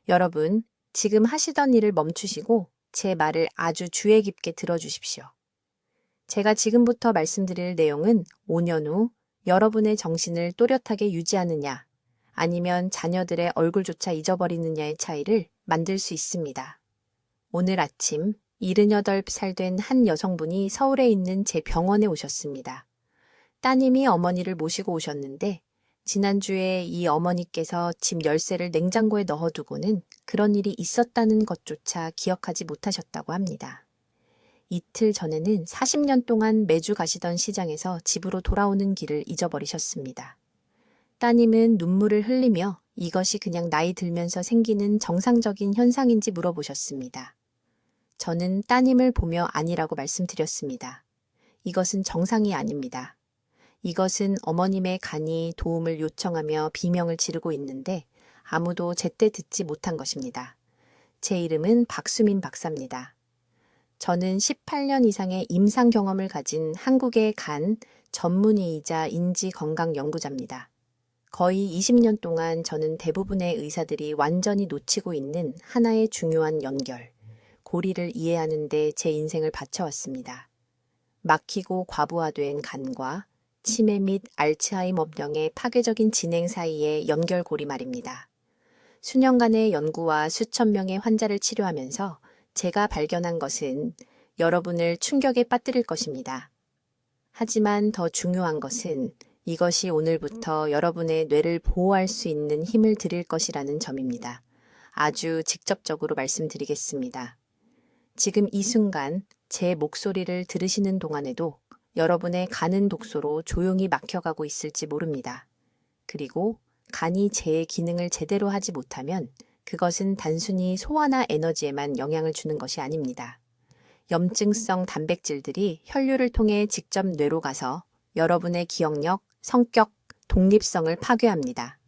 여러분, 지금 하시던 일을 멈추시고 제 말을 아주 주의 깊게 들어주십시오. 제가 지금부터 말씀드릴 내용은 5년 후 여러분의 정신을 또렷하게 유지하느냐, 아니면 자녀들의 얼굴조차 잊어버리느냐의 차이를 만들 수 있습니다. 오늘 아침 78살 된 한 여성분이 서울에 있는 제 병원에 오셨습니다. 따님이 어머니를 모시고 오셨는데 지난주에 이 어머니께서 집 열쇠를 냉장고에 넣어두고는 그런 일이 있었다는 것조차 기억하지 못하셨다고 합니다. 이틀 전에는 40년 동안 매주 가시던 시장에서 집으로 돌아오는 길을 잊어버리셨습니다. 따님은 눈물을 흘리며 이것이 그냥 나이 들면서 생기는 정상적인 현상인지 물어보셨습니다. 저는 따님을 보며 아니라고 말씀드렸습니다. 이것은 정상이 아닙니다. 이것은 어머님의 간이 도움을 요청하며 비명을 지르고 있는데 아무도 제때 듣지 못한 것입니다. 제 이름은 박수민 박사입니다. 저는 18년 이상의 임상 경험을 가진 한국의 간 전문의이자 인지건강연구자입니다. 거의 20년 동안 저는 대부분의 의사들이 완전히 놓치고 있는 하나의 중요한 연결, 고리를 이해하는 데 제 인생을 바쳐왔습니다. 막히고 과부하된 간과 치매 및 알츠하이머병의 파괴적인 진행 사이의 연결고리 말입니다. 수년간의 연구와 수천 명의 환자를 치료하면서 제가 발견한 것은 여러분을 충격에 빠뜨릴 것입니다. 하지만 더 중요한 것은 이것이 오늘부터 여러분의 뇌를 보호할 수 있는 힘을 드릴 것이라는 점입니다. 아주 직접적으로 말씀드리겠습니다. 지금 이 순간 제 목소리를 들으시는 동안에도 여러분의 간은 독소로 조용히 막혀가고 있을지 모릅니다. 그리고 간이 제 기능을 제대로 하지 못하면 그것은 단순히 소화나 에너지에만 영향을 주는 것이 아닙니다. 염증성 단백질들이 혈류를 통해 직접 뇌로 가서 여러분의 기억력, 성격, 독립성을 파괴합니다.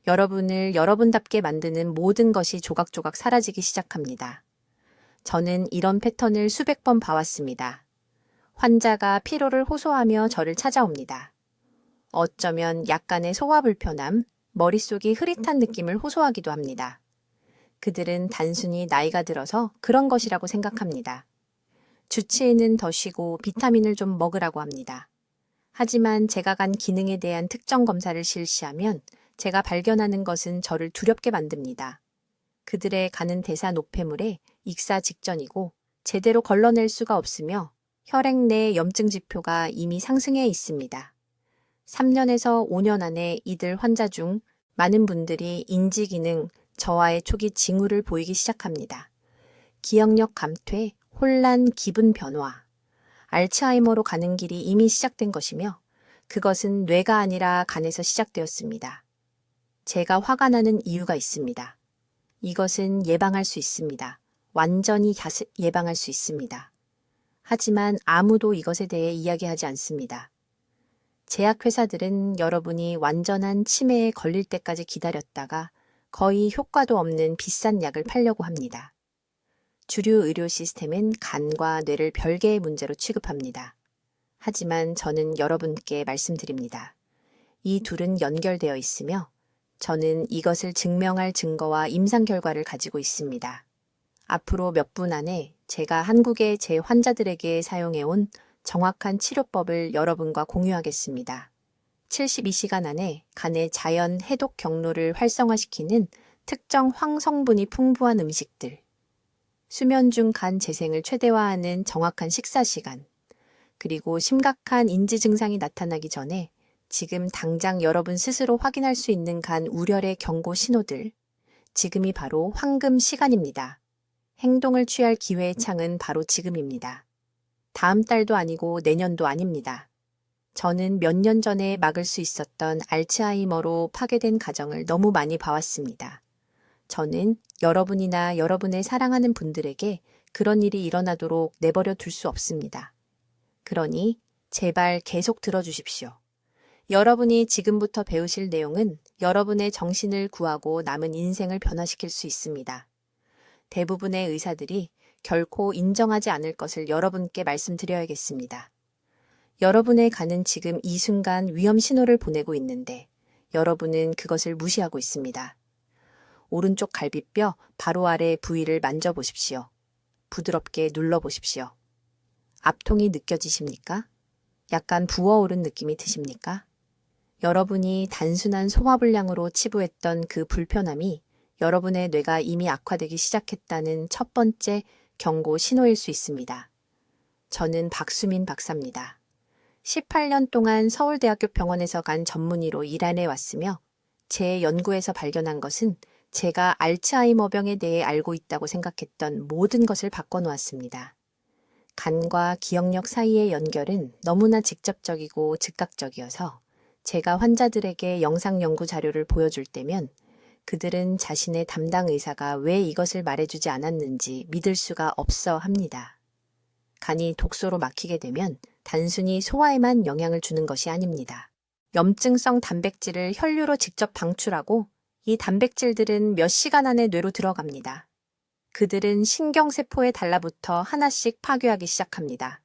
여러분을 여러분답게 만드는 모든 것이 조각조각 사라지기 시작합니다. 저는 이런 패턴을 수백 번 봐왔습니다. 환자가 피로를 호소하며 저를 찾아옵니다. 어쩌면 약간의 소화 불편함, 머릿속이 흐릿한 느낌을 호소하기도 합니다. 그들은 단순히 나이가 들어서 그런 것이라고 생각합니다. 주치의는 더 쉬고 비타민을 좀 먹으라고 합니다. 하지만 제가 간 기능에 대한 특정 검사를 실시하면 제가 발견하는 것은 저를 두렵게 만듭니다. 그들의 간은 대사 노폐물에 익사 직전이고 제대로 걸러낼 수가 없으며 혈액 내 염증 지표가 이미 상승해 있습니다. 3년에서 5년 안에 이들 환자 중 많은 분들이 인지 기능, 저하의 초기 징후를 보이기 시작합니다. 기억력 감퇴, 혼란, 기분 변화, 알츠하이머로 가는 길이 이미 시작된 것이며 그것은 뇌가 아니라 간에서 시작되었습니다. 제가 화가 나는 이유가 있습니다. 이것은 예방할 수 있습니다. 완전히 예방할 수 있습니다. 하지만 아무도 이것에 대해 이야기하지 않습니다. 제약회사들은 여러분이 완전한 치매에 걸릴 때까지 기다렸다가 거의 효과도 없는 비싼 약을 팔려고 합니다. 주류 의료 시스템은 간과 뇌를 별개의 문제로 취급합니다. 하지만 저는 여러분께 말씀드립니다. 이 둘은 연결되어 있으며 저는 이것을 증명할 증거와 임상 결과를 가지고 있습니다. 앞으로 몇 분 안에 제가 한국의 제 환자들에게 사용해온 정확한 치료법을 여러분과 공유하겠습니다. 72시간 안에 간의 자연 해독 경로를 활성화시키는 특정 황성분이 풍부한 음식들, 수면 중 간 재생을 최대화하는 정확한 식사 시간, 그리고 심각한 인지 증상이 나타나기 전에 지금 당장 여러분 스스로 확인할 수 있는 간 우려의 경고 신호들, 지금이 바로 황금 시간입니다. 행동을 취할 기회의 창은 바로 지금입니다. 다음 달도 아니고 내년도 아닙니다. 저는 몇 년 전에 막을 수 있었던 알츠하이머로 파괴된 가정을 너무 많이 봐왔습니다. 저는 여러분이나 여러분의 사랑하는 분들에게 그런 일이 일어나도록 내버려 둘 수 없습니다. 그러니 제발 계속 들어주십시오. 여러분이 지금부터 배우실 내용은 여러분의 정신을 구하고 남은 인생을 변화시킬 수 있습니다. 대부분의 의사들이 결코 인정하지 않을 것을 여러분께 말씀드려야겠습니다. 여러분의 간은 지금 이 순간 위험 신호를 보내고 있는데 여러분은 그것을 무시하고 있습니다. 오른쪽 갈비뼈 바로 아래 부위를 만져보십시오. 부드럽게 눌러보십시오. 압통이 느껴지십니까? 약간 부어오른 느낌이 드십니까? 여러분이 단순한 소화불량으로 치부했던 그 불편함이 여러분의 뇌가 이미 악화되기 시작했다는 첫 번째 경고 신호일 수 있습니다. 저는 박수민 박사입니다. 18년 동안 서울대학교 병원에서 간 전문의로 일해 왔으며 제 연구에서 발견한 것은 제가 알츠하이머병에 대해 알고 있다고 생각했던 모든 것을 바꿔놓았습니다. 간과 기억력 사이의 연결은 너무나 직접적이고 즉각적이어서 제가 환자들에게 영상 연구 자료를 보여줄 때면 그들은 자신의 담당 의사가 왜 이것을 말해주지 않았는지 믿을 수가 없어 합니다. 간이 독소로 막히게 되면 단순히 소화에만 영향을 주는 것이 아닙니다. 염증성 단백질을 혈류로 직접 방출하고 이 단백질들은 몇 시간 안에 뇌로 들어갑니다. 그들은 신경세포에 달라붙어 하나씩 파괴하기 시작합니다.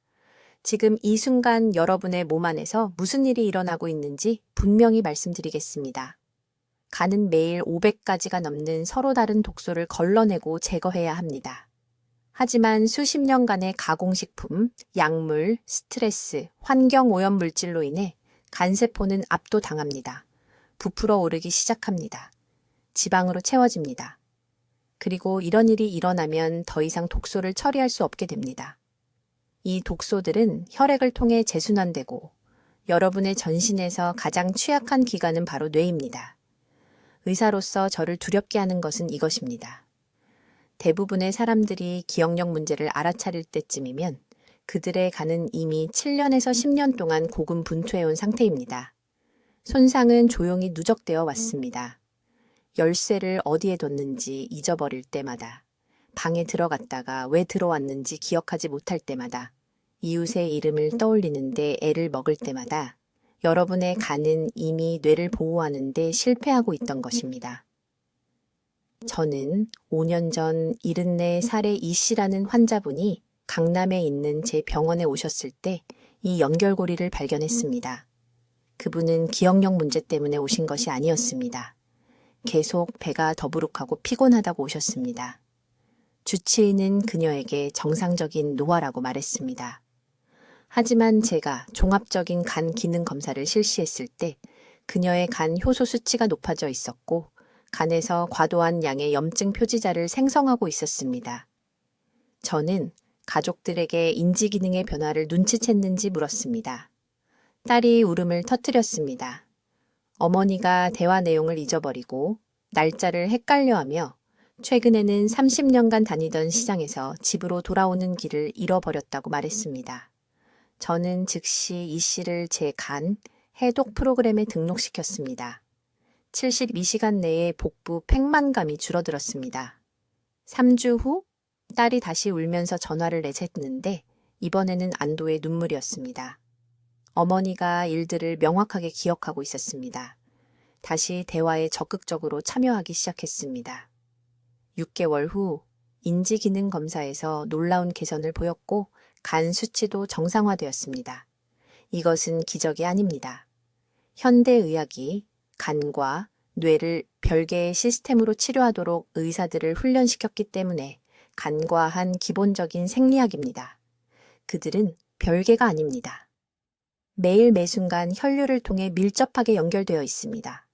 지금 이 순간 여러분의 몸 안에서 무슨 일이 일어나고 있는지 분명히 말씀드리겠습니다. 간은 매일 500가지가 넘는 서로 다른 독소를 걸러내고 제거해야 합니다. 하지만 수십 년간의 가공식품, 약물, 스트레스, 환경오염 물질로 인해 간세포는 압도당합니다. 부풀어 오르기 시작합니다. 지방으로 채워집니다. 그리고 이런 일이 일어나면 더 이상 독소를 처리할 수 없게 됩니다. 이 독소들은 혈액을 통해 재순환되고 여러분의 전신에서 가장 취약한 기관은 바로 뇌입니다. 의사로서 저를 두렵게 하는 것은 이것입니다. 대부분의 사람들이 기억력 문제를 알아차릴 때쯤이면 그들의 간은 이미 7년에서 10년 동안 고군분투해온 상태입니다. 손상은 조용히 누적되어 왔습니다. 열쇠를 어디에 뒀는지 잊어버릴 때마다, 방에 들어갔다가 왜 들어왔는지 기억하지 못할 때마다, 이웃의 이름을 떠올리는데 애를 먹을 때마다 여러분의 간은 이미 뇌를 보호하는데 실패하고 있던 것입니다. 저는 5년 전 74살의 이 씨라는 환자분이 강남에 있는 제 병원에 오셨을 때 이 연결고리를 발견했습니다. 그분은 기억력 문제 때문에 오신 것이 아니었습니다. 계속 배가 더부룩하고 피곤하다고 오셨습니다. 주치의는 그녀에게 정상적인 노화라고 말했습니다. 하지만 제가 종합적인 간 기능 검사를 실시했을 때 그녀의 간 효소 수치가 높아져 있었고 간에서 과도한 양의 염증 표지자를 생성하고 있었습니다. 저는 가족들에게 인지 기능의 변화를 눈치챘는지 물었습니다. 딸이 울음을 터뜨렸습니다. 어머니가 대화 내용을 잊어버리고 날짜를 헷갈려하며 최근에는 30년간 다니던 시장에서 집으로 돌아오는 길을 잃어버렸다고 말했습니다. 저는 즉시 이 씨를 제 간 해독 프로그램에 등록시켰습니다. 72시간 내에 복부 팽만감이 줄어들었습니다. 3주 후 딸이 다시 울면서 전화를 내셨는데 이번에는 안도의 눈물이었습니다. 어머니가 일들을 명확하게 기억하고 있었습니다. 다시 대화에 적극적으로 참여하기 시작했습니다. 6개월 후 인지기능 검사에서 놀라운 개선을 보였고 간 수치도 정상화되었습니다. 이것은 기적이 아닙니다. 현대의학이 간과 뇌를 별개의 시스템으로 치료하도록 의사들을 훈련시켰기 때문에 간과한 기본적인 생리학입니다. 그들은 별개가 아닙니다. 매일 매순간 혈류를 통해 밀접하게 연결되어 있습니다.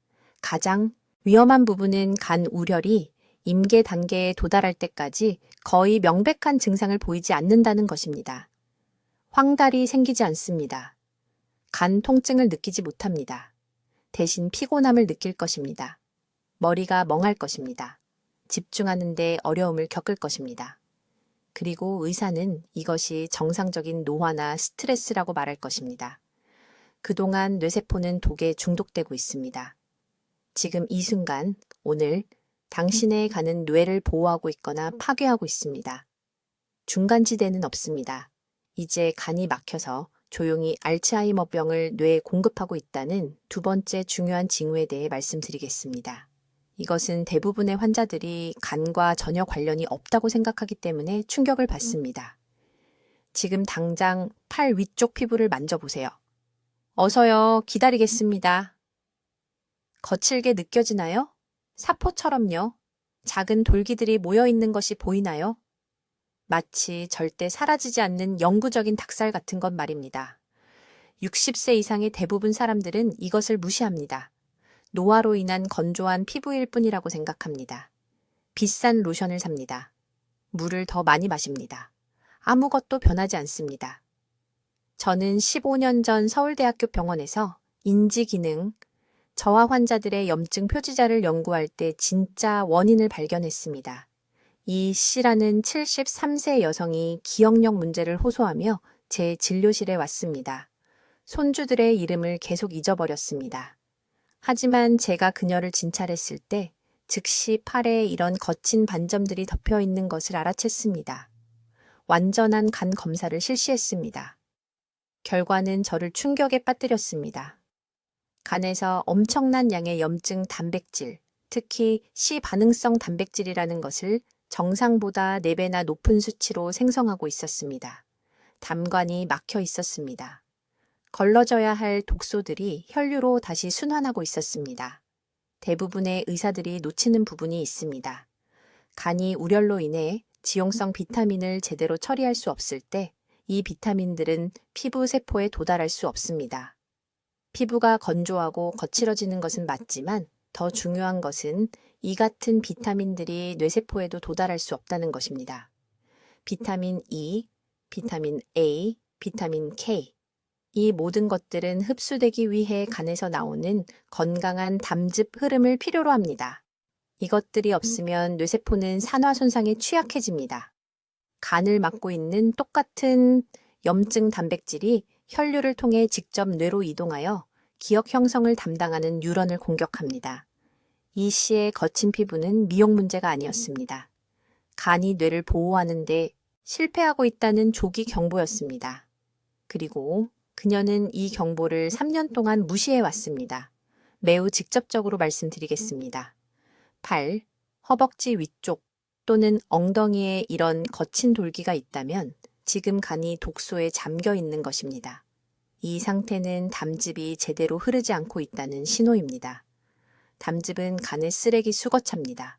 가장 위험한 부분은 간 우혈이 임계 단계에 도달할 때까지 거의 명백한 증상을 보이지 않는다는 것입니다. 황달이 생기지 않습니다. 간 통증을 느끼지 못합니다. 대신 피곤함을 느낄 것입니다. 머리가 멍할 것입니다. 집중하는 데 어려움을 겪을 것입니다. 그리고 의사는 이것이 정상적인 노화나 스트레스라고 말할 것입니다. 그동안 뇌세포는 독에 중독되고 있습니다. 지금 이 순간, 오늘 당신의 간은 뇌를 보호하고 있거나 파괴하고 있습니다. 중간지대는 없습니다. 이제 간이 막혀서 조용히 알츠하이머병을 뇌에 공급하고 있다는 두 번째 중요한 징후에 대해 말씀드리겠습니다. 이것은 대부분의 환자들이 간과 전혀 관련이 없다고 생각하기 때문에 충격을 받습니다. 지금 당장 팔 위쪽 피부를 만져보세요. 어서요, 기다리겠습니다. 거칠게 느껴지나요? 사포처럼요. 작은 돌기들이 모여 있는 것이 보이나요? 마치 절대 사라지지 않는 영구적인 닭살 같은 것 말입니다. 60세 이상의 대부분 사람들은 이것을 무시합니다. 노화로 인한 건조한 피부일 뿐이라고 생각합니다. 비싼 로션을 삽니다. 물을 더 많이 마십니다. 아무것도 변하지 않습니다. 저는 15년 전 서울대학교 병원에서 인지기능, 저하 환자들의 염증 표지자를 연구할 때 진짜 원인을 발견했습니다. 이 씨라는 73세 여성이 기억력 문제를 호소하며 제 진료실에 왔습니다. 손주들의 이름을 계속 잊어버렸습니다. 하지만 제가 그녀를 진찰했을 때 즉시 팔에 이런 거친 반점들이 덮여 있는 것을 알아챘습니다. 완전한 간 검사를 실시했습니다. 결과는 저를 충격에 빠뜨렸습니다. 간에서 엄청난 양의 염증 단백질, 특히 C 반응성 단백질이라는 것을 정상보다 4배나 높은 수치로 생성하고 있었습니다. 담관이 막혀 있었습니다. 걸러져야 할 독소들이 혈류로 다시 순환하고 있었습니다. 대부분의 의사들이 놓치는 부분이 있습니다. 간이 우열로 인해 지용성 비타민을 제대로 처리할 수 없을 때 이 비타민들은 피부 세포에 도달할 수 없습니다. 피부가 건조하고 거칠어지는 것은 맞지만 더 중요한 것은 이 같은 비타민들이 뇌세포에도 도달할 수 없다는 것입니다. 비타민 E, 비타민 A, 비타민 K. 이 모든 것들은 흡수되기 위해 간에서 나오는 건강한 담즙 흐름을 필요로 합니다. 이것들이 없으면 뇌세포는 산화 손상에 취약해집니다. 간을 막고 있는 똑같은 염증 단백질이 혈류를 통해 직접 뇌로 이동하여 기억 형성을 담당하는 뉴런을 공격합니다. 이 씨의 거친 피부는 미용 문제가 아니었습니다. 간이 뇌를 보호하는 데 실패하고 있다는 조기 경보였습니다. 그리고 그녀는 이 경보를 3년 동안 무시해 왔습니다. 매우 직접적으로 말씀드리겠습니다. 팔, 허벅지 위쪽 또는 엉덩이에 이런 거친 돌기가 있다면 지금 간이 독소에 잠겨 있는 것입니다. 이 상태는 담즙이 제대로 흐르지 않고 있다는 신호입니다. 담즙은 간의 쓰레기 수거차입니다.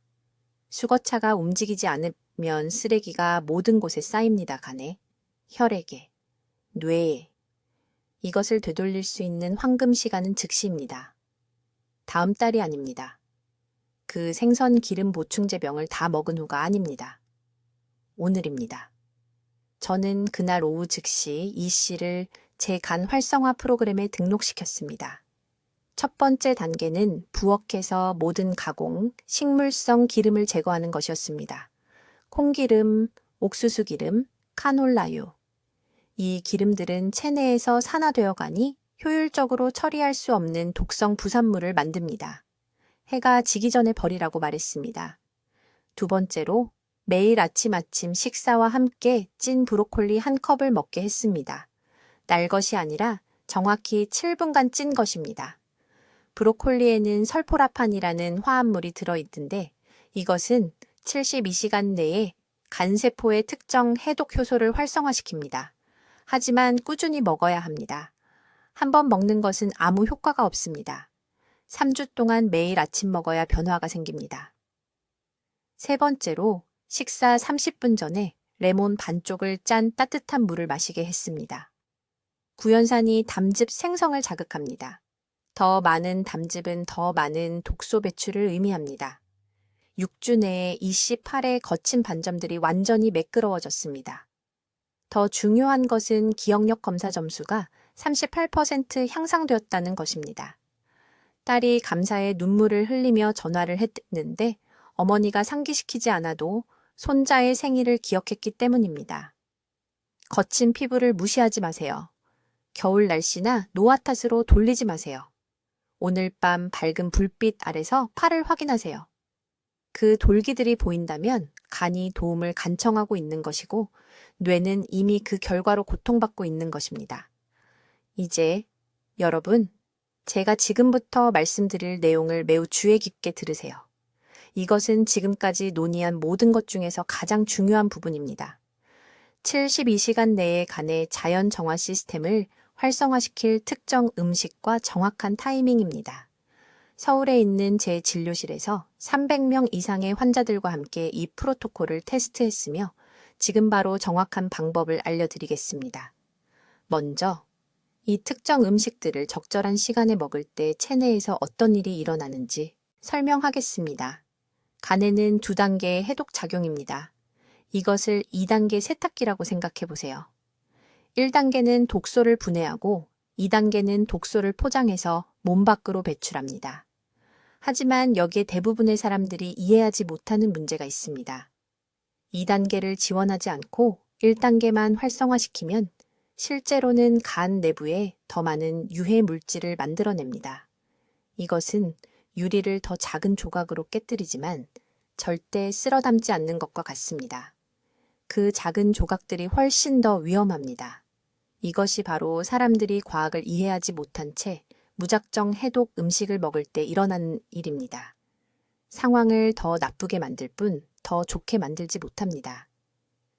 수거차가 움직이지 않으면 쓰레기가 모든 곳에 쌓입니다. 간에, 혈액에, 뇌에. 이것을 되돌릴 수 있는 황금 시간은 즉시입니다. 다음 달이 아닙니다. 그 생선 기름 보충제병을 다 먹은 후가 아닙니다. 오늘입니다. 저는 그날 오후 즉시 이 씨를 제 간 활성화 프로그램에 등록시켰습니다. 첫 번째 단계는 부엌에서 모든 가공, 식물성 기름을 제거하는 것이었습니다. 콩기름, 옥수수 기름, 카놀라유. 이 기름들은 체내에서 산화되어 가니 효율적으로 처리할 수 없는 독성 부산물을 만듭니다. 해가 지기 전에 버리라고 말했습니다. 두 번째로 매일 아침 식사와 함께 찐 브로콜리 한 컵을 먹게 했습니다. 날 것이 아니라 정확히 7분간 찐 것입니다. 브로콜리에는 설포라판이라는 화합물이 들어있는데 이것은 72시간 내에 간세포의 특정 해독 효소를 활성화시킵니다. 하지만 꾸준히 먹어야 합니다. 한 번 먹는 것은 아무 효과가 없습니다. 3주 동안 매일 아침 먹어야 변화가 생깁니다. 세 번째로 식사 30분 전에 레몬 반쪽을 짠 따뜻한 물을 마시게 했습니다. 구연산이 담즙 생성을 자극합니다. 더 많은 담즙은 더 많은 독소 배출을 의미합니다. 6주 내에 28의 거친 반점들이 완전히 매끄러워졌습니다. 더 중요한 것은 기억력 검사 점수가 38% 향상되었다는 것입니다. 딸이 감사에 눈물을 흘리며 전화를 했는데 어머니가 상기시키지 않아도 손자의 생일을 기억했기 때문입니다. 거친 피부를 무시하지 마세요. 겨울 날씨나 노화 탓으로 돌리지 마세요. 오늘 밤 밝은 불빛 아래서 팔을 확인하세요. 그 돌기들이 보인다면 간이 도움을 간청하고 있는 것이고 뇌는 이미 그 결과로 고통받고 있는 것입니다. 이제 여러분, 제가 지금부터 말씀드릴 내용을 매우 주의 깊게 들으세요. 이것은 지금까지 논의한 모든 것 중에서 가장 중요한 부분입니다. 72시간 내에 간의 자연 정화 시스템을 활성화시킬 특정 음식과 정확한 타이밍입니다. 서울에 있는 제 진료실에서 300명 이상의 환자들과 함께 이 프로토콜을 테스트했으며 지금 바로 정확한 방법을 알려드리겠습니다. 먼저 이 특정 음식들을 적절한 시간에 먹을 때 체내에서 어떤 일이 일어나는지 설명하겠습니다. 간에는 2단계의 해독 작용입니다. 이것을 2단계 세탁기라고 생각해 보세요. 1단계는 독소를 분해하고 2단계는 독소를 포장해서 몸 밖으로 배출합니다. 하지만 여기에 대부분의 사람들이 이해하지 못하는 문제가 있습니다. 2단계를 지원하지 않고 1단계만 활성화시키면 실제로는 간 내부에 더 많은 유해 물질을 만들어냅니다. 이것은 유리를 더 작은 조각으로 깨뜨리지만 절대 쓸어 담지 않는 것과 같습니다. 그 작은 조각들이 훨씬 더 위험합니다. 이것이 바로 사람들이 과학을 이해하지 못한 채 무작정 해독 음식을 먹을 때 일어나는 일입니다. 상황을 더 나쁘게 만들 뿐 더 좋게 만들지 못합니다.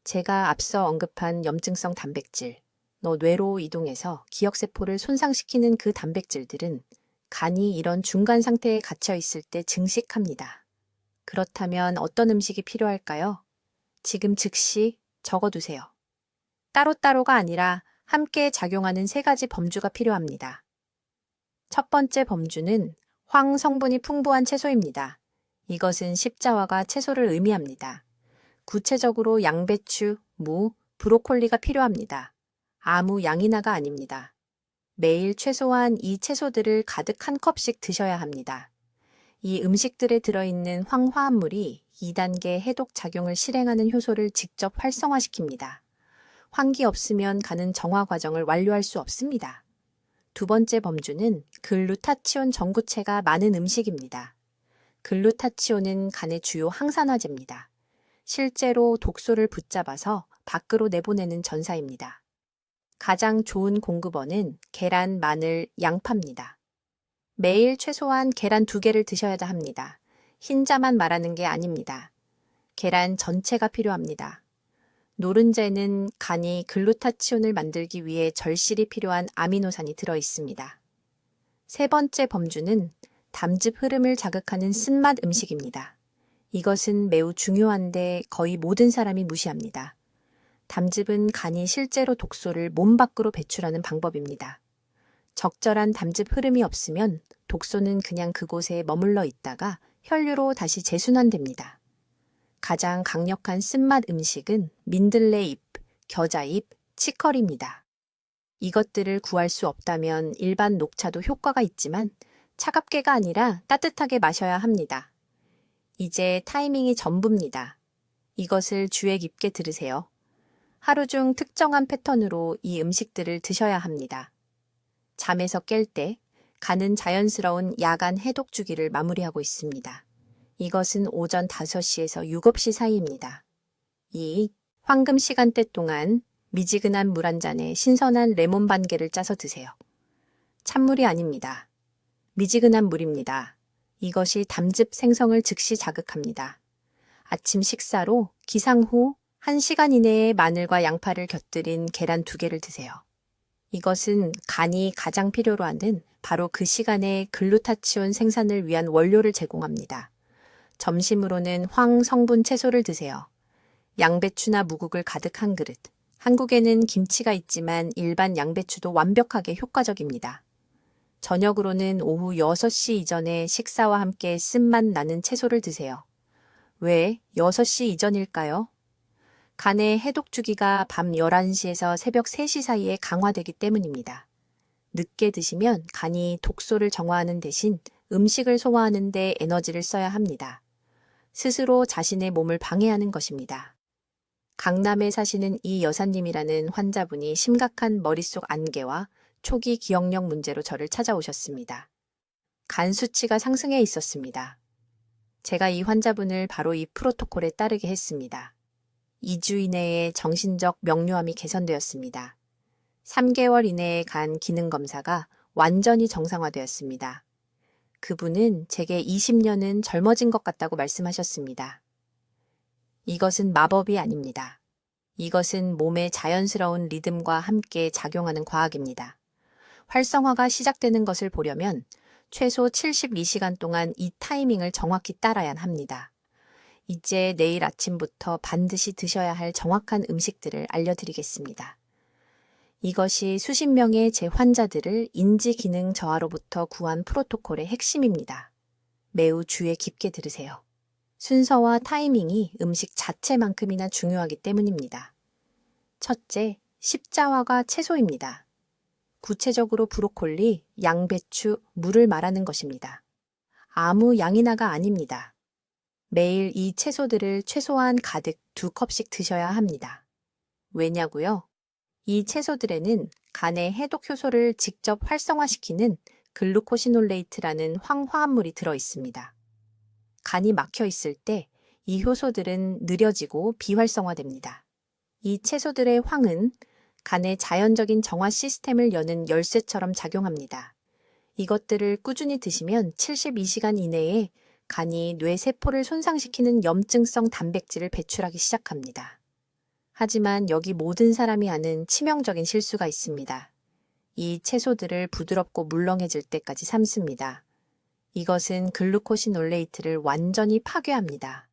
제가 앞서 언급한 염증성 단백질, 뇌로 이동해서 기억세포를 손상시키는 그 단백질들은 간이 이런 중간 상태에 갇혀 있을 때 증식합니다. 그렇다면 어떤 음식이 필요할까요? 지금 즉시 적어두세요. 따로따로가 아니라 함께 작용하는 3가지 범주가 필요합니다. 첫 번째 범주는 황 성분이 풍부한 채소입니다. 이것은 십자화가 채소를 의미합니다. 구체적으로 양배추, 무, 브로콜리가 필요합니다. 아무 양이나가 아닙니다. 매일 최소한 이 채소들을 가득 한 컵씩 드셔야 합니다. 이 음식들에 들어있는 황화합물이 2단계 해독 작용을 실행하는 효소를 직접 활성화시킵니다. 황기 없으면 간은 정화 과정을 완료할 수 없습니다. 두 번째 범주는 글루타치온 전구체가 많은 음식입니다. 글루타치온은 간의 주요 항산화제입니다. 실제로 독소를 붙잡아서 밖으로 내보내는 전사입니다. 가장 좋은 공급원은 계란, 마늘, 양파입니다. 매일 최소한 계란 2개를 드셔야 합니다. 흰자만 말하는 게 아닙니다. 계란 전체가 필요합니다. 노른자에는 간이 글루타치온을 만들기 위해 절실히 필요한 아미노산이 들어 있습니다. 세 번째 범주는 담즙 흐름을 자극하는 쓴맛 음식입니다. 이것은 매우 중요한데 거의 모든 사람이 무시합니다. 담즙은 간이 실제로 독소를 몸 밖으로 배출하는 방법입니다. 적절한 담즙 흐름이 없으면 독소는 그냥 그곳에 머물러 있다가 혈류로 다시 재순환됩니다. 가장 강력한 쓴맛 음식은 민들레잎, 겨자잎, 치커리입니다. 이것들을 구할 수 없다면 일반 녹차도 효과가 있지만 차갑게가 아니라 따뜻하게 마셔야 합니다. 이제 타이밍이 전부입니다. 이것을 주의 깊게 들으세요. 하루 중 특정한 패턴으로 이 음식들을 드셔야 합니다. 잠에서 깰 때 간은 자연스러운 야간 해독 주기를 마무리하고 있습니다. 이것은 오전 5시에서 7시 사이입니다. 이 황금 시간대 동안 미지근한 물 한 잔에 신선한 레몬 반 개를 짜서 드세요. 찬물이 아닙니다. 미지근한 물입니다. 이것이 담즙 생성을 즉시 자극합니다. 아침 식사로 기상 후 1시간 이내에 마늘과 양파를 곁들인 계란 2개를 드세요. 이것은 간이 가장 필요로 하는 바로 그 시간에 글루타치온 생산을 위한 원료를 제공합니다. 점심으로는 황 성분 채소를 드세요. 양배추나 무국을 가득 한 그릇. 한국에는 김치가 있지만 일반 양배추도 완벽하게 효과적입니다. 저녁으로는 오후 6시 이전에 식사와 함께 쓴맛 나는 채소를 드세요. 왜 6시 이전일까요? 간의 해독 주기가 밤 11시에서 새벽 3시 사이에 강화되기 때문입니다. 늦게 드시면 간이 독소를 정화하는 대신 음식을 소화하는 데 에너지를 써야 합니다. 스스로 자신의 몸을 방해하는 것입니다. 강남에 사시는 이 여사님이라는 환자분이 심각한 머릿속 안개와 초기 기억력 문제로 저를 찾아오셨습니다. 간 수치가 상승해 있었습니다. 제가 이 환자분을 바로 이 프로토콜에 따르게 했습니다. 2주 이내에 정신적 명료함이 개선되었습니다. 3개월 이내에 간 기능 검사가 완전히 정상화되었습니다. 그분은 제게 20년은 젊어진 것 같다고 말씀하셨습니다. 이것은 마법이 아닙니다. 이것은 몸의 자연스러운 리듬과 함께 작용하는 과학입니다. 활성화가 시작되는 것을 보려면 최소 72시간 동안 이 타이밍을 정확히 따라야 합니다. 이제 내일 아침부터 반드시 드셔야 할 정확한 음식들을 알려드리겠습니다. 이것이 수십 명의 제 환자들을 인지 기능 저하로부터 구한 프로토콜의 핵심입니다. 매우 주의 깊게 들으세요. 순서와 타이밍이 음식 자체만큼이나 중요하기 때문입니다. 첫째, 십자화가 채소입니다. 구체적으로 브로콜리, 양배추, 물을 말하는 것입니다. 아무 양이나가 아닙니다. 매일 이 채소들을 최소한 가득 2컵씩 드셔야 합니다. 왜냐고요? 이 채소들에는 간의 해독 효소를 직접 활성화시키는 글루코시놀레이트라는 황화합물이 들어 있습니다. 간이 막혀 있을 때 이 효소들은 느려지고 비활성화됩니다. 이 채소들의 황은 간의 자연적인 정화 시스템을 여는 열쇠처럼 작용합니다. 이것들을 꾸준히 드시면 72시간 이내에 간이 뇌 세포를 손상시키는 염증성 단백질을 배출하기 시작합니다. 하지만 여기 모든 사람이 아는 치명적인 실수가 있습니다. 이 채소들을 부드럽고 물렁해질 때까지 삶습니다. 이것은 글루코시놀레이트를 완전히 파괴합니다.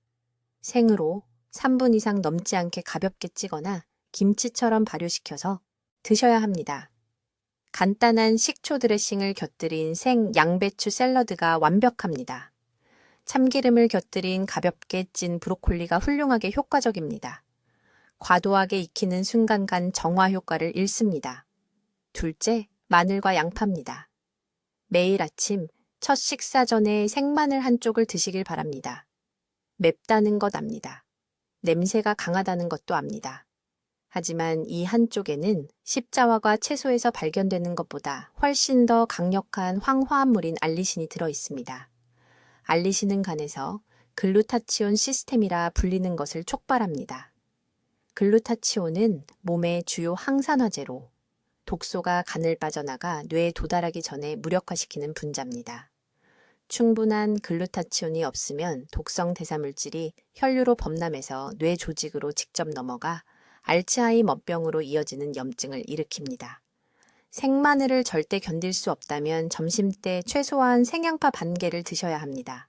생으로 3분 이상 넘지 않게 가볍게 찌거나 김치처럼 발효시켜서 드셔야 합니다. 간단한 식초 드레싱을 곁들인 생 양배추 샐러드가 완벽합니다. 참기름을 곁들인 가볍게 찐 브로콜리가 훌륭하게 효과적입니다. 과도하게 익히는 순간 간 정화 효과를 잃습니다. 둘째, 마늘과 양파입니다. 매일 아침 첫 식사 전에 생마늘 한 쪽을 드시길 바랍니다. 맵다는 것 압니다. 냄새가 강하다는 것도 압니다. 하지만 이 한쪽에는 십자화가 채소에서 발견되는 것보다 훨씬 더 강력한 황화합물인 알리신이 들어 있습니다. 알리신은 간에서 글루타치온 시스템이라 불리는 것을 촉발합니다. 글루타치온은 몸의 주요 항산화제로 독소가 간을 빠져나가 뇌에 도달하기 전에 무력화시키는 분자입니다. 충분한 글루타치온이 없으면 독성 대사물질이 혈류로 범람해서 뇌 조직으로 직접 넘어가 알츠하이머병으로 이어지는 염증을 일으킵니다. 생마늘을 절대 견딜 수 없다면 점심때 최소한 생양파 반 개를 드셔야 합니다.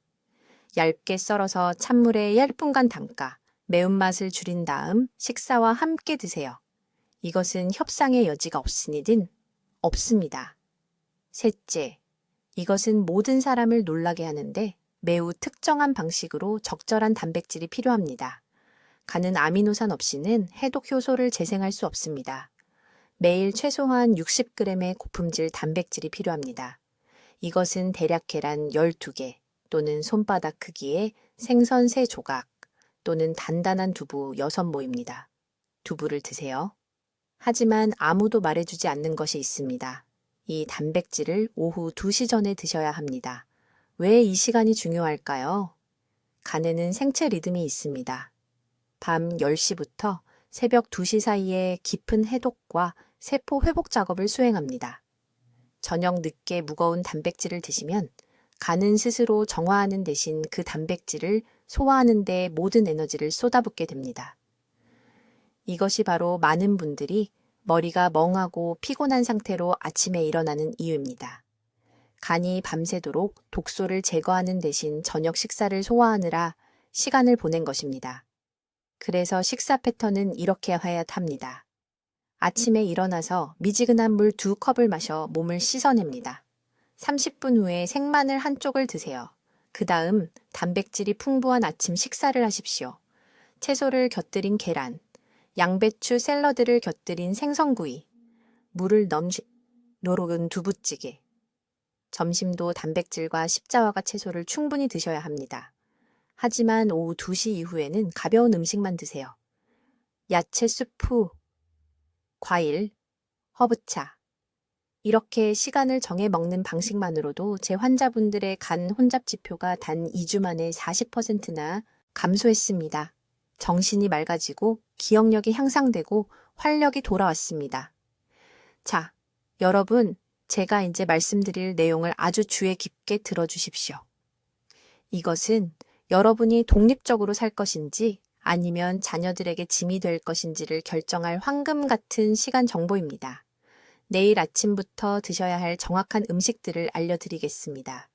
얇게 썰어서 찬물에 10분간 담가 매운맛을 줄인 다음 식사와 함께 드세요. 이것은 협상의 여지가 없으니든 없습니다. 셋째, 이것은 모든 사람을 놀라게 하는데 매우 특정한 방식으로 적절한 단백질이 필요합니다. 간은 아미노산 없이는 해독 효소를 재생할 수 없습니다. 매일 최소한 60g의 고품질 단백질이 필요합니다. 이것은 대략 계란 12개 또는 손바닥 크기의 생선 3조각 또는 단단한 두부 6모입니다. 두부를 드세요. 하지만 아무도 말해주지 않는 것이 있습니다. 이 단백질을 오후 2시 전에 드셔야 합니다. 왜 이 시간이 중요할까요? 간에는 생체 리듬이 있습니다. 밤 10시부터 새벽 2시 사이에 깊은 해독과 세포 회복 작업을 수행합니다. 저녁 늦게 무거운 단백질을 드시면 간은 스스로 정화하는 대신 그 단백질을 소화하는 데 모든 에너지를 쏟아붓게 됩니다. 이것이 바로 많은 분들이 머리가 멍하고 피곤한 상태로 아침에 일어나는 이유입니다. 간이 밤새도록 독소를 제거하는 대신 저녁 식사를 소화하느라 시간을 보낸 것입니다. 그래서 식사 패턴은 이렇게 해야 합니다. 아침에 일어나서 미지근한 물 2컵을 마셔 몸을 씻어냅니다. 30분 후에 생마늘 한 쪽을 드세요. 그 다음 단백질이 풍부한 아침 식사를 하십시오. 채소를 곁들인 계란, 양배추 샐러드를 곁들인 생선구이, 물을 노록은 두부찌개. 점심도 단백질과 십자화가 채소를 충분히 드셔야 합니다. 하지만 오후 2시 이후에는 가벼운 음식만 드세요. 야채 수프, 과일, 허브차. 이렇게 시간을 정해 먹는 방식만으로도 제 환자분들의 간 혼잡 지표가 단 2주 만에 40%나 감소했습니다. 정신이 맑아지고 기억력이 향상되고 활력이 돌아왔습니다. 자, 여러분, 제가 이제 말씀드릴 내용을 아주 주의 깊게 들어주십시오. 이것은 여러분이 독립적으로 살 것인지 아니면 자녀들에게 짐이 될 것인지를 결정할 황금 같은 시간 정보입니다. 내일 아침부터 드셔야 할 정확한 음식들을 알려드리겠습니다.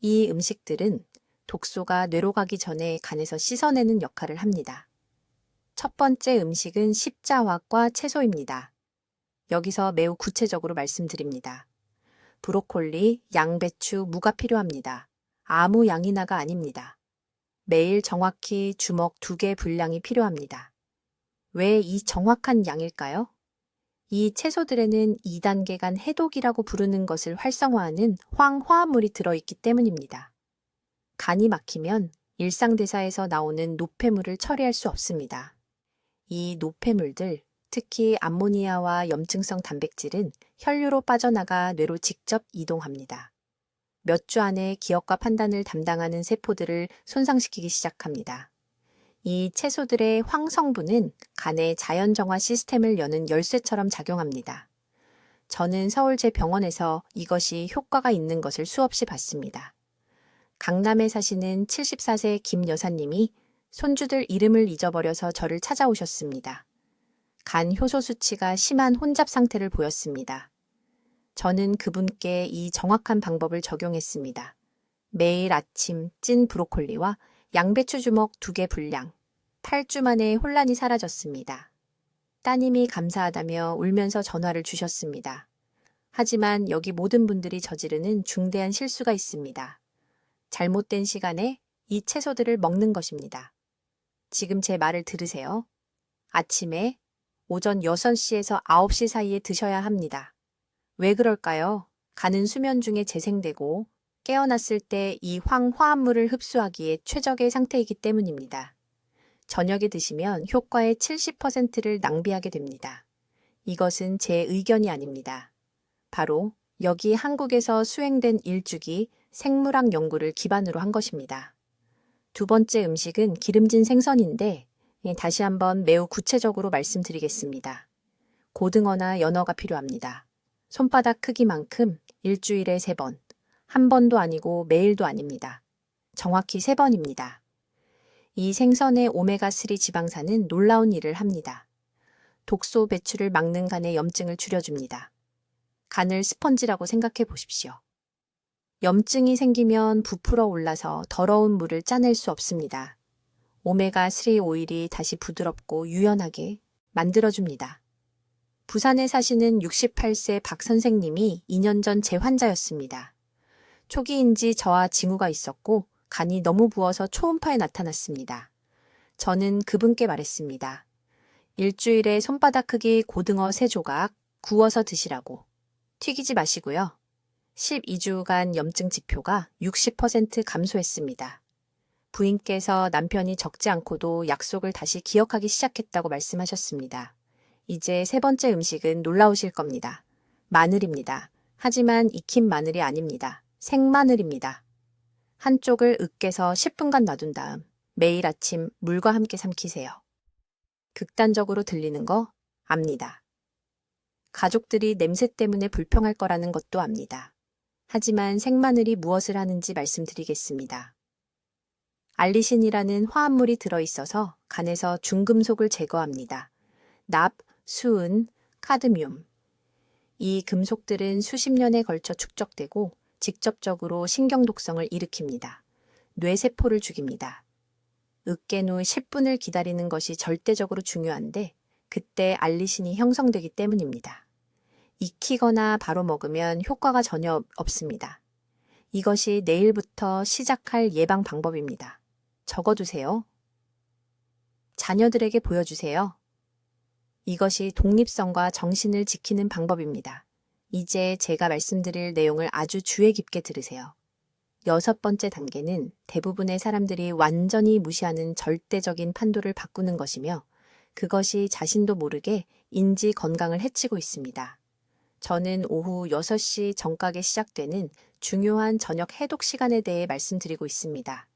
이 음식들은 독소가 뇌로 가기 전에 간에서 씻어내는 역할을 합니다. 첫 번째 음식은 십자화과 채소입니다. 여기서 매우 구체적으로 말씀드립니다. 브로콜리, 양배추, 무가 필요합니다. 아무 양이나가 아닙니다. 매일 정확히 주먹 2개 분량이 필요합니다. 왜 이 정확한 양일까요? 이 채소들에는 2단계 간 해독이라고 부르는 것을 활성화하는 황화합물이 들어있기 때문입니다. 간이 막히면 일상대사에서 나오는 노폐물을 처리할 수 없습니다. 이 노폐물들, 특히 암모니아와 염증성 단백질은 혈류로 빠져나가 뇌로 직접 이동합니다. 몇 주 안에 기억과 판단을 담당하는 세포들을 손상시키기 시작합니다. 이 채소들의 황성분은 간의 자연정화 시스템을 여는 열쇠처럼 작용합니다. 저는 서울 제 병원에서 이것이 효과가 있는 것을 수없이 봤습니다. 강남에 사시는 74세 김 여사님이 손주들 이름을 잊어버려서 저를 찾아오셨습니다. 간 효소 수치가 심한 혼잡 상태를 보였습니다. 저는 그분께 이 정확한 방법을 적용했습니다. 매일 아침 찐 브로콜리와 양배추 주먹 2개 분량, 8주 만에 혼란이 사라졌습니다. 따님이 감사하다며 울면서 전화를 주셨습니다. 하지만 여기 모든 분들이 저지르는 중대한 실수가 있습니다. 잘못된 시간에 이 채소들을 먹는 것입니다. 지금 제 말을 들으세요. 아침에 오전 6시에서 9시 사이에 드셔야 합니다. 왜 그럴까요? 간은 수면 중에 재생되고 깨어났을 때 이 황화합물을 흡수하기에 최적의 상태이기 때문입니다. 저녁에 드시면 효과의 70%를 낭비하게 됩니다. 이것은 제 의견이 아닙니다. 바로 여기 한국에서 수행된 일주기 생물학 연구를 기반으로 한 것입니다. 두 번째 음식은 기름진 생선인데 다시 한번 매우 구체적으로 말씀드리겠습니다. 고등어나 연어가 필요합니다. 손바닥 크기만큼 일주일에 3번, 한 번도 아니고 매일도 아닙니다. 정확히 3번입니다. 이 생선의 오메가3 지방산은 놀라운 일을 합니다. 독소 배출을 막는 간의 염증을 줄여줍니다. 간을 스펀지라고 생각해 보십시오. 염증이 생기면 부풀어 올라서 더러운 물을 짜낼 수 없습니다. 오메가3 오일이 다시 부드럽고 유연하게 만들어줍니다. 부산에 사시는 68세 박 선생님이 2년 전 제 환자였습니다. 초기인지 저와 징후가 있었고 간이 너무 부어서 초음파에 나타났습니다. 저는 그분께 말했습니다. 일주일에 손바닥 크기 고등어 3조각 구워서 드시라고. 튀기지 마시고요. 12주간 염증 지표가 60% 감소했습니다. 부인께서 남편이 적지 않고도 약속을 다시 기억하기 시작했다고 말씀하셨습니다. 이제 3번째 음식은 놀라우실 겁니다. 마늘입니다. 하지만 익힌 마늘이 아닙니다. 생마늘입니다. 한쪽을 으깨서 10분간 놔둔 다음 매일 아침 물과 함께 삼키세요. 극단적으로 들리는 거 압니다. 가족들이 냄새 때문에 불평할 거라는 것도 압니다. 하지만 생마늘이 무엇을 하는지 말씀드리겠습니다. 알리신이라는 화합물이 들어있어서 간에서 중금속을 제거합니다. 납, 수은, 카드뮴. 이 금속들은 수십 년에 걸쳐 축적되고 직접적으로 신경독성을 일으킵니다. 뇌세포를 죽입니다. 으깬 후 10분을 기다리는 것이 절대적으로 중요한데 그때 알리신이 형성되기 때문입니다. 익히거나 바로 먹으면 효과가 전혀 없습니다. 이것이 내일부터 시작할 예방 방법입니다. 적어두세요. 자녀들에게 보여주세요. 이것이 독립성과 정신을 지키는 방법입니다. 이제 제가 말씀드릴 내용을 아주 주의 깊게 들으세요. 6번째 단계는 대부분의 사람들이 완전히 무시하는 절대적인 판도를 바꾸는 것이며 그것이 자신도 모르게 인지 건강을 해치고 있습니다. 저는 오후 6시 정각에 시작되는 중요한 저녁 해독 시간에 대해 말씀드리고 있습니다.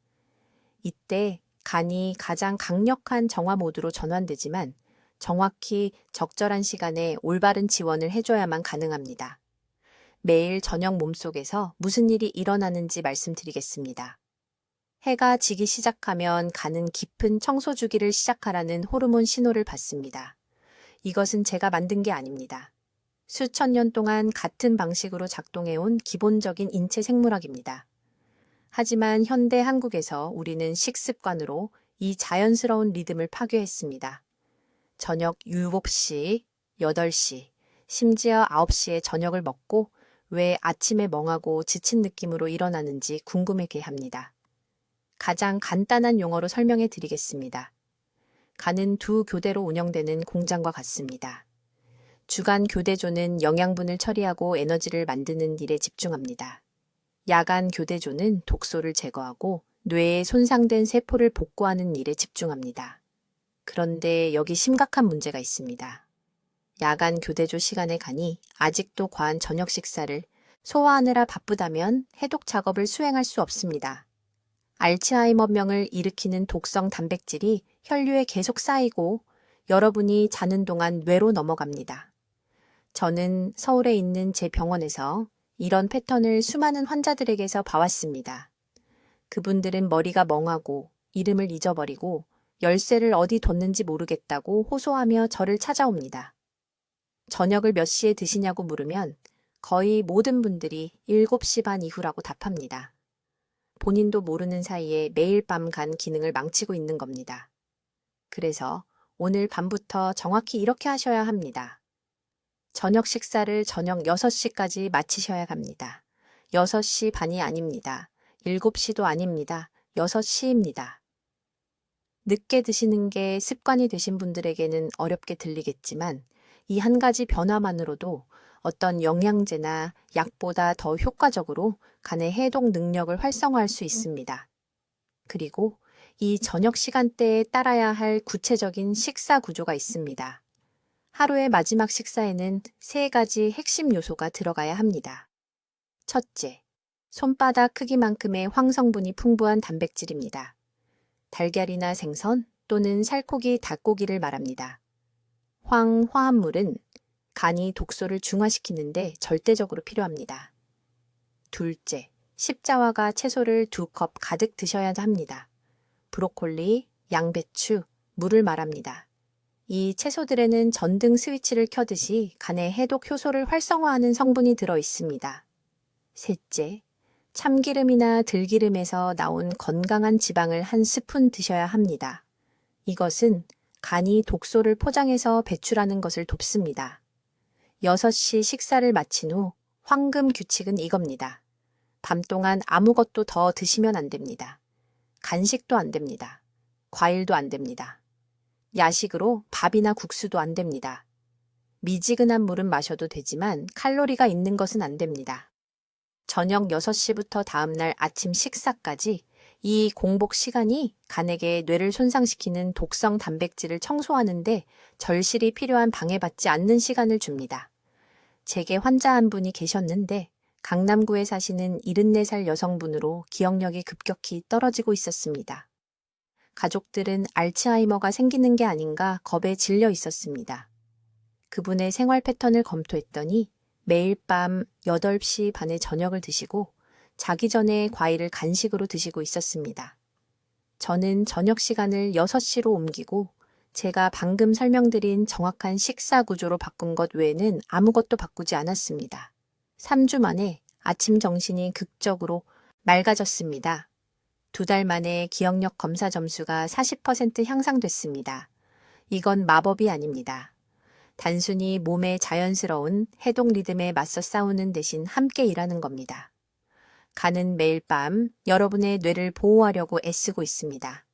이때 간이 가장 강력한 정화 모드로 전환되지만 정확히 적절한 시간에 올바른 지원을 해줘야만 가능합니다. 매일 저녁 몸속에서 무슨 일이 일어나는지 말씀드리겠습니다. 해가 지기 시작하면 간은 깊은 청소 주기를 시작하라는 호르몬 신호를 받습니다. 이것은 제가 만든 게 아닙니다. 수천 년 동안 같은 방식으로 작동해온 기본적인 인체 생물학입니다. 하지만 현대 한국에서 우리는 식습관으로 이 자연스러운 리듬을 파괴했습니다. 저녁 7시, 8시, 심지어 9시에 저녁을 먹고 왜 아침에 멍하고 지친 느낌으로 일어나는지 궁금하게 합니다. 가장 간단한 용어로 설명해 드리겠습니다. 간은 두 교대로 운영되는 공장과 같습니다. 주간 교대조는 영양분을 처리하고 에너지를 만드는 일에 집중합니다. 야간 교대조는 독소를 제거하고 뇌에 손상된 세포를 복구하는 일에 집중합니다. 그런데 여기 심각한 문제가 있습니다. 야간 교대조 시간의 간이 아직도 과한 저녁 식사를 소화하느라 바쁘다면 해독 작업을 수행할 수 없습니다. 알츠하이머병을 일으키는 독성 단백질이 혈류에 계속 쌓이고 여러분이 자는 동안 뇌로 넘어갑니다. 저는 서울에 있는 제 병원에서 이런 패턴을 수많은 환자들에게서 봐왔습니다. 그분들은 머리가 멍하고 이름을 잊어버리고 열쇠를 어디 뒀는지 모르겠다고 호소하며 저를 찾아옵니다. 저녁을 몇 시에 드시냐고 물으면 거의 모든 분들이 7시 반 이후라고 답합니다. 본인도 모르는 사이에 매일 밤 간 기능을 망치고 있는 겁니다. 그래서 오늘 밤부터 정확히 이렇게 하셔야 합니다. 저녁 식사를 저녁 6시까지 마치셔야 합니다. 6시 반이 아닙니다. 7시도 아닙니다. 6시입니다. 늦게 드시는 게 습관이 되신 분들에게는 어렵게 들리겠지만 이 한 가지 변화만으로도 어떤 영양제나 약보다 더 효과적으로 간의 해독 능력을 활성화할 수 있습니다. 그리고 이 저녁 시간대에 따라야 할 구체적인 식사 구조가 있습니다. 하루의 마지막 식사에는 3가지 핵심 요소가 들어가야 합니다. 첫째, 손바닥 크기만큼의 황성분이 풍부한 단백질입니다. 달걀이나 생선 또는 살코기, 닭고기를 말합니다. 화합물은 간이 독소를 중화시키는데 절대적으로 필요합니다. 둘째, 십자화가 채소를 2컵 가득 드셔야 합니다. 브로콜리, 양배추, 물을 말합니다. 이 채소들에는 전등 스위치를 켜듯이 간의 해독 효소를 활성화하는 성분이 들어 있습니다. 셋째, 참기름이나 들기름에서 나온 건강한 지방을 1스푼 드셔야 합니다. 이것은 간이 독소를 포장해서 배출하는 것을 돕습니다. 6시 식사를 마친 후 황금 규칙은 이겁니다. 밤 동안 아무것도 더 드시면 안 됩니다. 간식도 안 됩니다. 과일도 안 됩니다. 야식으로 밥이나 국수도 안 됩니다. 미지근한 물은 마셔도 되지만 칼로리가 있는 것은 안 됩니다. 저녁 6시부터 다음날 아침 식사까지 이 공복 시간이 간에게 뇌를 손상시키는 독성 단백질을 청소하는데 절실히 필요한 방해받지 않는 시간을 줍니다. 제게 환자 한 분이 계셨는데 강남구에 사시는 74살 여성분으로 기억력이 급격히 떨어지고 있었습니다. 가족들은 알츠하이머가 생기는 게 아닌가 겁에 질려 있었습니다. 그분의 생활 패턴을 검토했더니 매일 밤 8시 반에 저녁을 드시고 자기 전에 과일을 간식으로 드시고 있었습니다. 저는 저녁 시간을 6시로 옮기고 제가 방금 설명드린 정확한 식사 구조로 바꾼 것 외에는 아무것도 바꾸지 않았습니다. 3주 만에 아침 정신이 극적으로 맑아졌습니다. 2달 만에 기억력 검사 점수가 40% 향상됐습니다. 이건 마법이 아닙니다. 단순히 몸의 자연스러운 해독 리듬에 맞서 싸우는 대신 함께 일하는 겁니다. 간은 매일 밤 여러분의 뇌를 보호하려고 애쓰고 있습니다.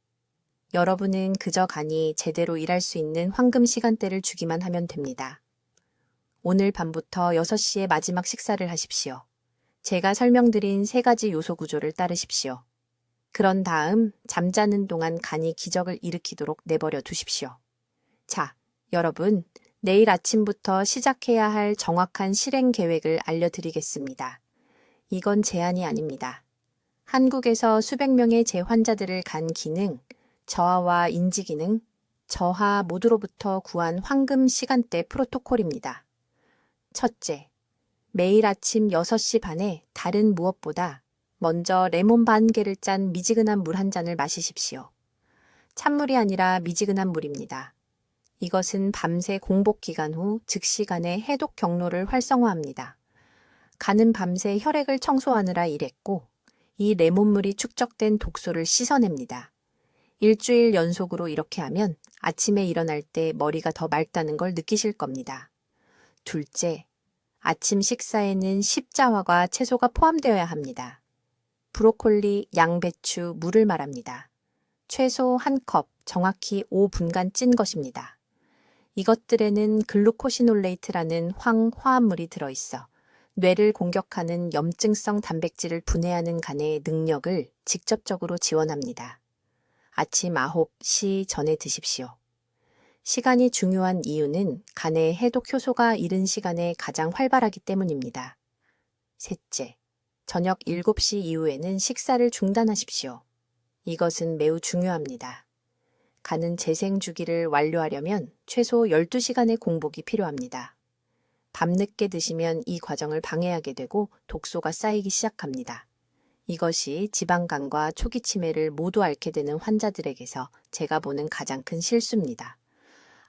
여러분은 그저 간이 제대로 일할 수 있는 황금 시간대를 주기만 하면 됩니다. 오늘 밤부터 6시에 마지막 식사를 하십시오. 제가 설명드린 3가지 요소 구조를 따르십시오. 그런 다음 잠자는 동안 간이 기적을 일으키도록 내버려 두십시오. 자, 여러분, 내일 아침부터 시작해야 할 정확한 실행 계획을 알려드리겠습니다. 이건 제한이 아닙니다. 한국에서 수백 명의 제 환자들을 간 기능, 저하와 인지 기능, 저하 모두로부터 구한 황금 시간대 프로토콜입니다. 첫째, 매일 아침 6시 반에 다른 무엇보다 먼저 레몬 반 개를 짠 미지근한 물 한 잔을 마시십시오. 찬물이 아니라 미지근한 물입니다. 이것은 밤새 공복 기간 후 즉시 간의 해독 경로를 활성화합니다. 간은 밤새 혈액을 청소하느라 일했고 이 레몬물이 축적된 독소를 씻어냅니다. 일주일 연속으로 이렇게 하면 아침에 일어날 때 머리가 더 맑다는 걸 느끼실 겁니다. 둘째, 아침 식사에는 십자화과 채소가 포함되어야 합니다. 브로콜리, 양배추, 무를 말합니다. 최소 1컵, 정확히 5분간 찐 것입니다. 이것들에는 글루코시놀레이트라는 황화합물이 들어있어 뇌를 공격하는 염증성 단백질을 분해하는 간의 능력을 직접적으로 지원합니다. 아침 9시 전에 드십시오. 시간이 중요한 이유는 간의 해독 효소가 이른 시간에 가장 활발하기 때문입니다. 셋째, 저녁 7시 이후에는 식사를 중단하십시오. 이것은 매우 중요합니다. 간은 재생 주기를 완료하려면 최소 12시간의 공복이 필요합니다. 밤늦게 드시면 이 과정을 방해하게 되고 독소가 쌓이기 시작합니다. 이것이 지방간과 초기 치매를 모두 앓게 되는 환자들에게서 제가 보는 가장 큰 실수입니다.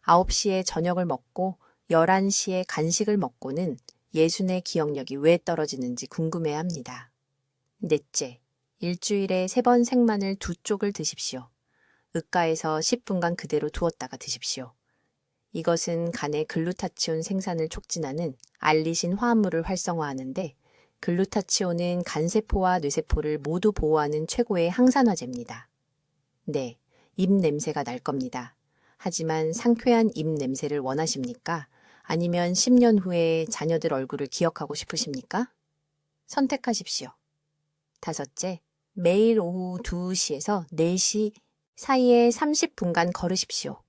9시에 저녁을 먹고 11시에 간식을 먹고는 예순의 기억력이 왜 떨어지는지 궁금해합니다. 넷째, 일주일에 3번 생마늘 2쪽을 드십시오. 윽가에서 10분간 그대로 두었다가 드십시오. 이것은 간의 글루타치온 생산을 촉진하는 알리신 화합물을 활성화하는데 글루타치온은 간세포와 뇌세포를 모두 보호하는 최고의 항산화제입니다. 네, 입 냄새가 날 겁니다. 하지만 상쾌한 입 냄새를 원하십니까? 아니면 10년 후에 자녀들 얼굴을 기억하고 싶으십니까? 선택하십시오. 다섯째, 매일 오후 2시에서 4시 사이에 30분간 걸으십시오.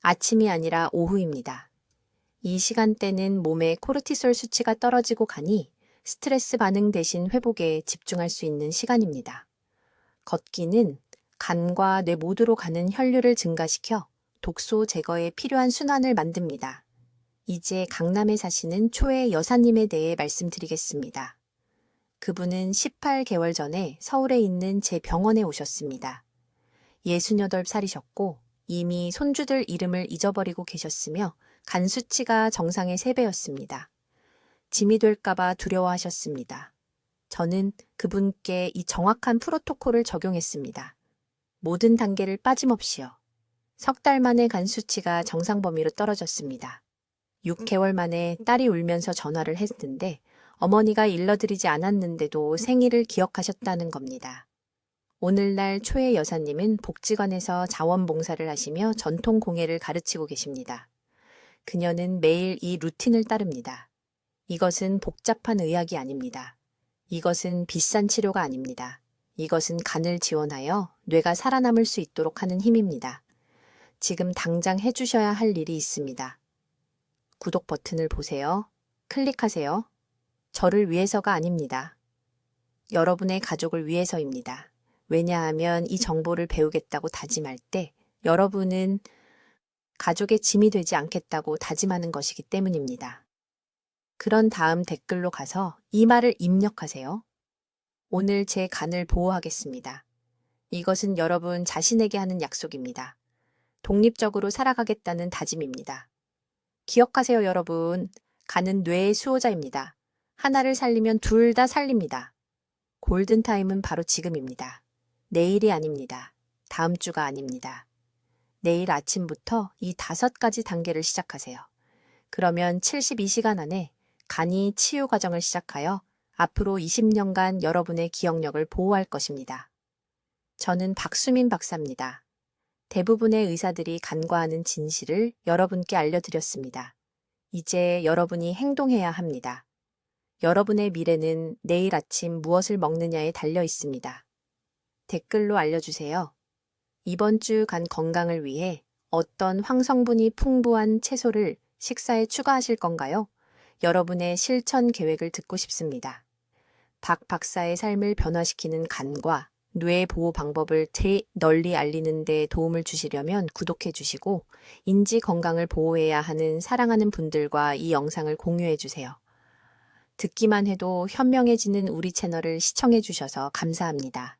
아침이 아니라 오후입니다. 이 시간대는 몸의 코르티솔 수치가 떨어지고 가니 스트레스 반응 대신 회복에 집중할 수 있는 시간입니다. 걷기는 간과 뇌 모두로 가는 혈류를 증가시켜 독소 제거에 필요한 순환을 만듭니다. 이제 강남에 사시는 초의 여사님에 대해 말씀드리겠습니다. 그분은 18개월 전에 서울에 있는 제 병원에 오셨습니다. 68살이셨고 이미 손주들 이름을 잊어버리고 계셨으며 간 수치가 정상의 3배였습니다. 짐이 될까봐 두려워하셨습니다. 저는 그분께 이 정확한 프로토콜을 적용했습니다. 모든 단계를 빠짐없이요. 석 달 만에 간 수치가 정상 범위로 떨어졌습니다. 6개월 만에 딸이 울면서 전화를 했는데 어머니가 일러드리지 않았는데도 생일을 기억하셨다는 겁니다. 오늘날 초의 여사님은 복지관에서 자원봉사를 하시며 전통 공예를 가르치고 계십니다. 그녀는 매일 이 루틴을 따릅니다. 이것은 복잡한 의학이 아닙니다. 이것은 비싼 치료가 아닙니다. 이것은 간을 지원하여 뇌가 살아남을 수 있도록 하는 힘입니다. 지금 당장 해주셔야 할 일이 있습니다. 구독 버튼을 보세요. 클릭하세요. 저를 위해서가 아닙니다. 여러분의 가족을 위해서입니다. 왜냐하면 이 정보를 배우겠다고 다짐할 때 여러분은 가족의 짐이 되지 않겠다고 다짐하는 것이기 때문입니다. 그런 다음 댓글로 가서 이 말을 입력하세요. 오늘 제 간을 보호하겠습니다. 이것은 여러분 자신에게 하는 약속입니다. 독립적으로 살아가겠다는 다짐입니다. 기억하세요, 여러분. 간은 뇌의 수호자입니다. 하나를 살리면 둘 다 살립니다. 골든타임은 바로 지금입니다. 내일이 아닙니다. 다음 주가 아닙니다. 내일 아침부터 이 5가지 단계를 시작하세요. 그러면 72시간 안에 간이 치유 과정을 시작하여 앞으로 20년간 여러분의 기억력을 보호할 것입니다. 저는 박수민 박사입니다. 대부분의 의사들이 간과하는 진실을 여러분께 알려드렸습니다. 이제 여러분이 행동해야 합니다. 여러분의 미래는 내일 아침 무엇을 먹느냐에 달려 있습니다. 댓글로 알려주세요. 이번 주 간 건강을 위해 어떤 황성분이 풍부한 채소를 식사에 추가하실 건가요? 여러분의 실천 계획을 듣고 싶습니다. 박 박사의 삶을 변화시키는 간과 뇌 보호 방법을 널리 알리는 데 도움을 주시려면 구독해 주시고 인지 건강을 보호해야 하는 사랑하는 분들과 이 영상을 공유해 주세요. 듣기만 해도 현명해지는 우리 채널을 시청해 주셔서 감사합니다.